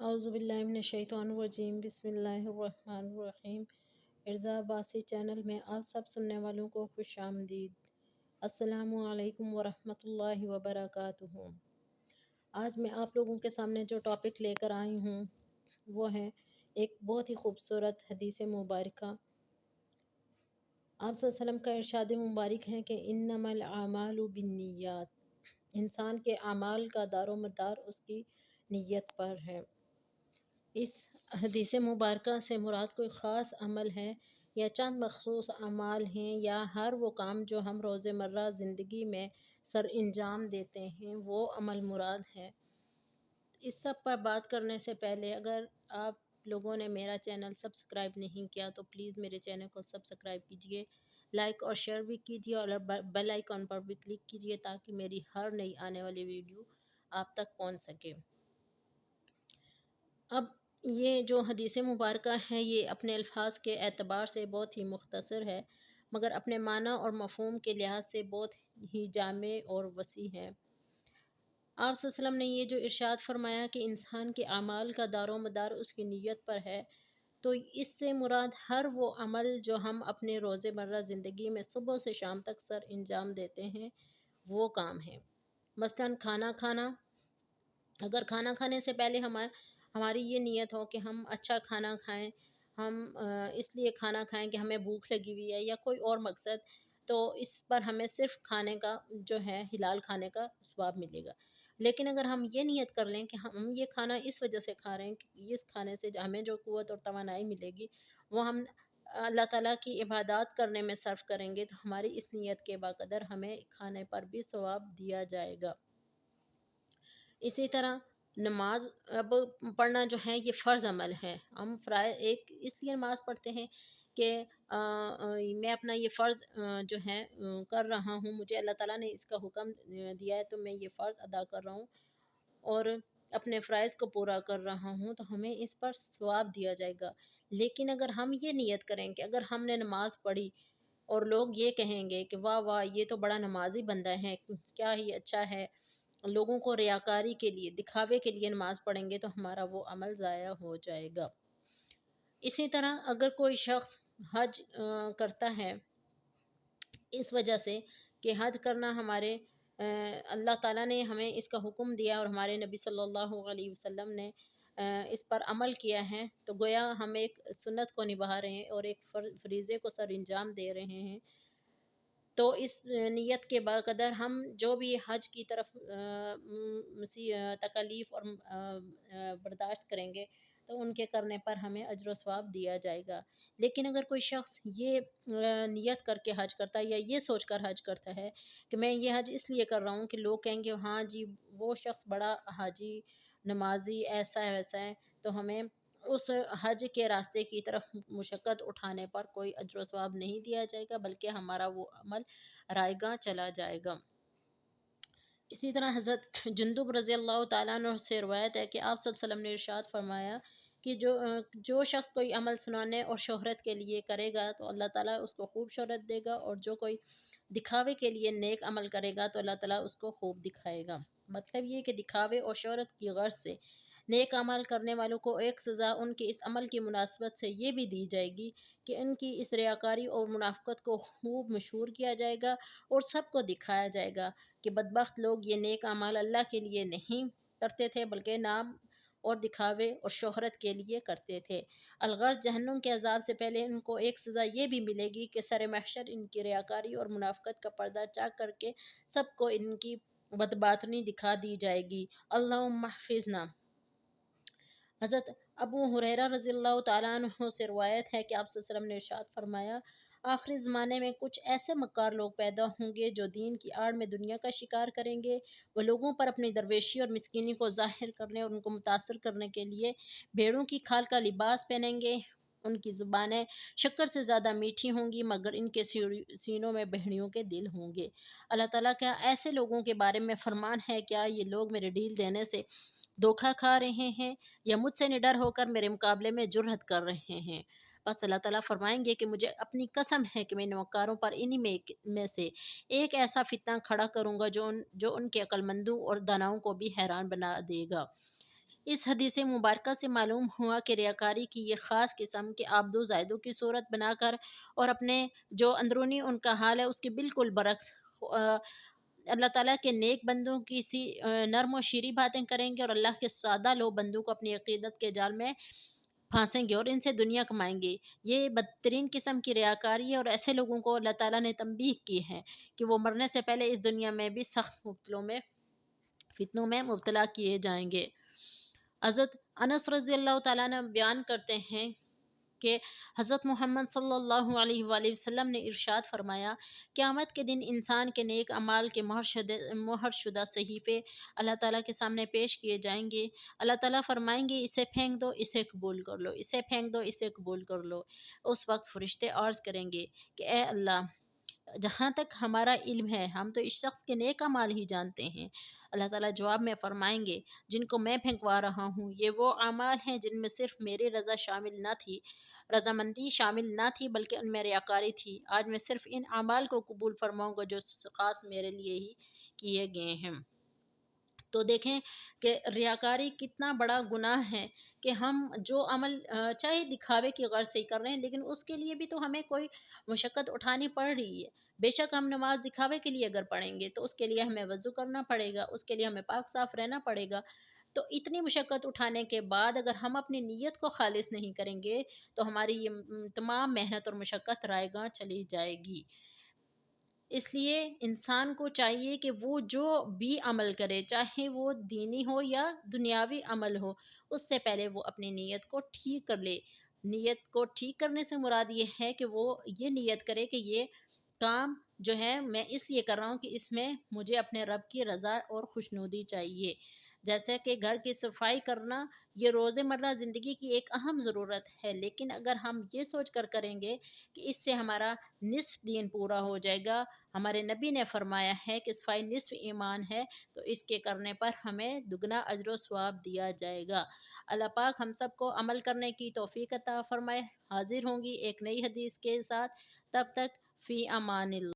اعوذ باللہ من الشیطان الرجیم، بسم اللہ الرحمن الرحیم۔ ارزا عباسی چینل میں آپ سب سننے والوں کو خوش آمدید۔ السلام علیکم ورحمۃ اللہ وبرکاتہ۔ آج میں آپ لوگوں کے سامنے جو ٹاپک لے کر آئی ہوں وہ ہے ایک بہت ہی خوبصورت حدیث مبارکہ۔ آپ صلی اللہ علیہ وسلم کا ارشاد مبارک ہے کہ انما الاعمال بالنیات، انسان کے اعمال کا دار و مدار اس کی نیت پر ہے۔ اس حدیث مبارکہ سے مراد کوئی خاص عمل ہے یا چند مخصوص اعمال ہیں یا ہر وہ کام جو ہم روزمرہ زندگی میں سر انجام دیتے ہیں وہ عمل مراد ہے۔ اس سب پر بات کرنے سے پہلے اگر آپ لوگوں نے میرا چینل سبسکرائب نہیں کیا تو پلیز میرے چینل کو سبسکرائب کیجئے، لائک اور شیئر بھی کیجئے اور بیل آئیکن پر بھی کلک کیجئے تاکہ میری ہر نئی آنے والی ویڈیو آپ تک پہنچ سکے۔ اب یہ جو حدیث مبارکہ ہے یہ اپنے الفاظ کے اعتبار سے بہت ہی مختصر ہے، مگر اپنے معنی اور مفہوم کے لحاظ سے بہت ہی جامع اور وسیع ہے۔ آپ صلی اللہ علیہ وسلم نے یہ جو ارشاد فرمایا کہ انسان کے اعمال کا دار و مدار اس کی نیت پر ہے، تو اس سے مراد ہر وہ عمل جو ہم اپنے روزمرہ زندگی میں صبح سے شام تک سر انجام دیتے ہیں وہ کام ہے۔ مثلاً کھانا کھانا، اگر کھانا کھانے سے پہلے ہماری یہ نیت ہو کہ ہم اچھا کھانا کھائیں، ہم اس لیے کھانا کھائیں کہ ہمیں بھوک لگی ہوئی ہے یا کوئی اور مقصد، تو اس پر ہمیں صرف کھانے کا جو ہے حلال کھانے کا ثواب ملے گا۔ لیکن اگر ہم یہ نیت کر لیں کہ ہم یہ کھانا اس وجہ سے کھا رہے ہیں کہ اس کھانے سے ہمیں جو قوت اور توانائی ملے گی وہ ہم اللہ تعالیٰ کی عبادات کرنے میں صرف کریں گے، تو ہماری اس نیت کے بقدر ہمیں کھانے پر بھی ثواب دیا جائے گا۔ اسی طرح نماز اب پڑھنا جو ہے یہ فرض عمل ہے۔ ہم اس لیے نماز پڑھتے ہیں کہ میں اپنا یہ فرض جو ہے کر رہا ہوں، مجھے اللہ تعالیٰ نے اس کا حکم دیا ہے تو میں یہ فرض ادا کر رہا ہوں اور اپنے فرائض کو پورا کر رہا ہوں تو ہمیں اس پر ثواب دیا جائے گا۔ لیکن اگر ہم یہ نیت کریں کہ اگر ہم نے نماز پڑھی اور لوگ یہ کہیں گے کہ واہ واہ یہ تو بڑا نمازی بندہ ہے، کیا ہی اچھا ہے، لوگوں کو ریاکاری کے لیے، دکھاوے کے لیے نماز پڑھیں گے تو ہمارا وہ عمل ضائع ہو جائے گا۔ اسی طرح اگر کوئی شخص حج کرتا ہے اس وجہ سے کہ حج کرنا ہمارے اللہ تعالیٰ نے ہمیں اس کا حکم دیا اور ہمارے نبی صلی اللہ علیہ وسلم نے اس پر عمل کیا ہے، تو گویا ہم ایک سنت کو نبھا رہے ہیں اور ایک فریضے کو سر انجام دے رہے ہیں۔ تو اس نیت کے بقدر ہم جو بھی حج کی طرف تکالیف اور برداشت کریں گے تو ان کے کرنے پر ہمیں اجر و ثواب دیا جائے گا۔ لیکن اگر کوئی شخص یہ نیت کر کے حج کرتا ہے یا یہ سوچ کر حج کرتا ہے کہ میں یہ حج اس لیے کر رہا ہوں کہ لوگ کہیں گے ہاں جی وہ شخص بڑا حاجی نمازی ایسا ہے ویسا ہے، تو ہمیں اس حج کے راستے کی طرف مشقت اٹھانے پر کوئی اجر و ثواب نہیں دیا جائے گا، بلکہ ہمارا وہ عمل رائے گاں چلا جائے گا۔ اسی طرح حضرت جندب رضی اللہ تعالیٰ عنہ سے روایت ہے کہ آپ صلی اللہ علیہ وسلم نے ارشاد فرمایا کہ جو شخص کوئی عمل سنانے اور شہرت کے لیے کرے گا تو اللہ تعالیٰ اس کو خوب شہرت دے گا، اور جو کوئی دکھاوے کے لیے نیک عمل کرے گا تو اللہ تعالیٰ اس کو خوب دکھائے گا۔ مطلب یہ کہ دکھاوے اور شہرت کی غرض سے نیک عمل کرنے والوں کو ایک سزا ان کے اس عمل کی مناسبت سے یہ بھی دی جائے گی کہ ان کی اس ریاکاری اور منافقت کو خوب مشہور کیا جائے گا اور سب کو دکھایا جائے گا کہ بدبخت لوگ یہ نیک اعمال اللہ کے لیے نہیں کرتے تھے بلکہ نام اور دکھاوے اور شہرت کے لیے کرتے تھے۔ الغرض جہنم کے عذاب سے پہلے ان کو ایک سزا یہ بھی ملے گی کہ سر محشر ان کی ریاکاری اور منافقت کا پردہ چاک کر کے سب کو ان کی بدباطنی دکھا دی جائے گی۔ اللہم احفظنا۔ حضرت ابو ہریرہ رضی اللہ تعالیٰ عنہ سے روایت ہے کہ آپ صلی اللہ علیہ وسلم نے ارشاد فرمایا آخری زمانے میں کچھ ایسے مکار لوگ پیدا ہوں گے جو دین کی آڑ میں دنیا کا شکار کریں گے۔ وہ لوگوں پر اپنی درویشی اور مسکینی کو ظاہر کرنے اور ان کو متاثر کرنے کے لیے بھیڑوں کی کھال کا لباس پہنیں گے۔ ان کی زبانیں شکر سے زیادہ میٹھی ہوں گی مگر ان کے سینوں میں بھیڑیوں کے دل ہوں گے۔ اللہ تعالیٰ کا ایسے لوگوں کے بارے میں فرمان ہے کیا یہ لوگ میرے ڈیل دینے سے دھوکہ کھا رہے ہیں یا مجھ سے نڈر ہو کر میرے مقابلے میں جرأت کر رہے ہیں؟ بس اللہ تعالیٰ فرمائیں گے کہ مجھے اپنی قسم ہے کہ میں ان مکاروں پر انہی میں سے ایک ایسا فتنہ کھڑا کروں گا جو ان کے عقل مندوں اور داناؤں کو بھی حیران بنا دے گا۔ اس حدیث مبارکہ سے معلوم ہوا کہ ریاکاری کی یہ خاص قسم کے آبد و زائدوں کی صورت بنا کر اور اپنے جو اندرونی ان کا حال ہے اس کے بالکل برعکس اللہ تعالیٰ کے نیک بندوں کی سی نرم و شیریں باتیں کریں گے، اور اللہ کے سادہ لو بندوں کو اپنی عقیدت کے جال میں پھانسیں گے اور ان سے دنیا کمائیں گے۔ یہ بدترین قسم کی ریاکاری ہے، اور ایسے لوگوں کو اللہ تعالیٰ نے تنبیہ کی ہے کہ وہ مرنے سے پہلے اس دنیا میں بھی سخت فتنوں میں مبتلا کیے جائیں گے۔ حضرت انس رضی اللہ تعالیٰ نے بیان کرتے ہیں کہ حضرت محمد صلی اللہ علیہ وآلہ وسلم نے ارشاد فرمایا، قیامت کے دن انسان کے نیک اعمال کے مہر شدہ صحیفے اللہ تعالیٰ کے سامنے پیش کیے جائیں گے۔ اللہ تعالیٰ فرمائیں گے اسے پھینک دو، اسے قبول کر لو، اسے پھینک دو، اسے قبول کر لو۔ اس وقت فرشتے عرض کریں گے کہ اے اللہ، جہاں تک ہمارا علم ہے ہم تو اس شخص کے نیک اعمال ہی جانتے ہیں۔ اللہ تعالیٰ جواب میں فرمائیں گے جن کو میں پھینکوا رہا ہوں یہ وہ اعمال ہیں جن میں صرف میری رضامندی شامل نہ تھی بلکہ ان میں ریاکاری تھی۔ آج میں صرف ان اعمال کو قبول فرماؤں گا جو خاص میرے لیے ہی کیے گئے ہیں۔ تو دیکھیں کہ ریاکاری کتنا بڑا گناہ ہے کہ ہم جو عمل چاہے دکھاوے کی غرض سے ہی کر رہے ہیں، لیکن اس کے لیے بھی تو ہمیں کوئی مشقت اٹھانی پڑ رہی ہے۔ بے شک ہم نماز دکھاوے کے لیے اگر پڑھیں گے تو اس کے لیے ہمیں وضو کرنا پڑے گا، اس کے لیے ہمیں پاک صاف رہنا پڑے گا۔ تو اتنی مشقت اٹھانے کے بعد اگر ہم اپنی نیت کو خالص نہیں کریں گے تو ہماری یہ تمام محنت اور مشقت رائے گاں چلی جائے گی۔ اس لیے انسان کو چاہیے کہ وہ جو بھی عمل کرے، چاہے وہ دینی ہو یا دنیاوی عمل ہو، اس سے پہلے وہ اپنی نیت کو ٹھیک کر لے۔ نیت کو ٹھیک کرنے سے مراد یہ ہے کہ وہ یہ نیت کرے کہ یہ کام جو ہے میں اس لیے کر رہا ہوں کہ اس میں مجھے اپنے رب کی رضا اور خوشنودی چاہیے۔ جیسے کہ گھر کی صفائی کرنا یہ روزمرہ زندگی کی ایک اہم ضرورت ہے، لیکن اگر ہم یہ سوچ کر کریں گے کہ اس سے ہمارا نصف دین پورا ہو جائے گا، ہمارے نبی نے فرمایا ہے کہ صفائی نصف ایمان ہے، تو اس کے کرنے پر ہمیں دگنا اجر و ثواب دیا جائے گا۔ اللہ پاک ہم سب کو عمل کرنے کی توفیق عطا فرمائے۔ حاضر ہوں گی ایک نئی حدیث کے ساتھ، تب تک فی امان اللہ۔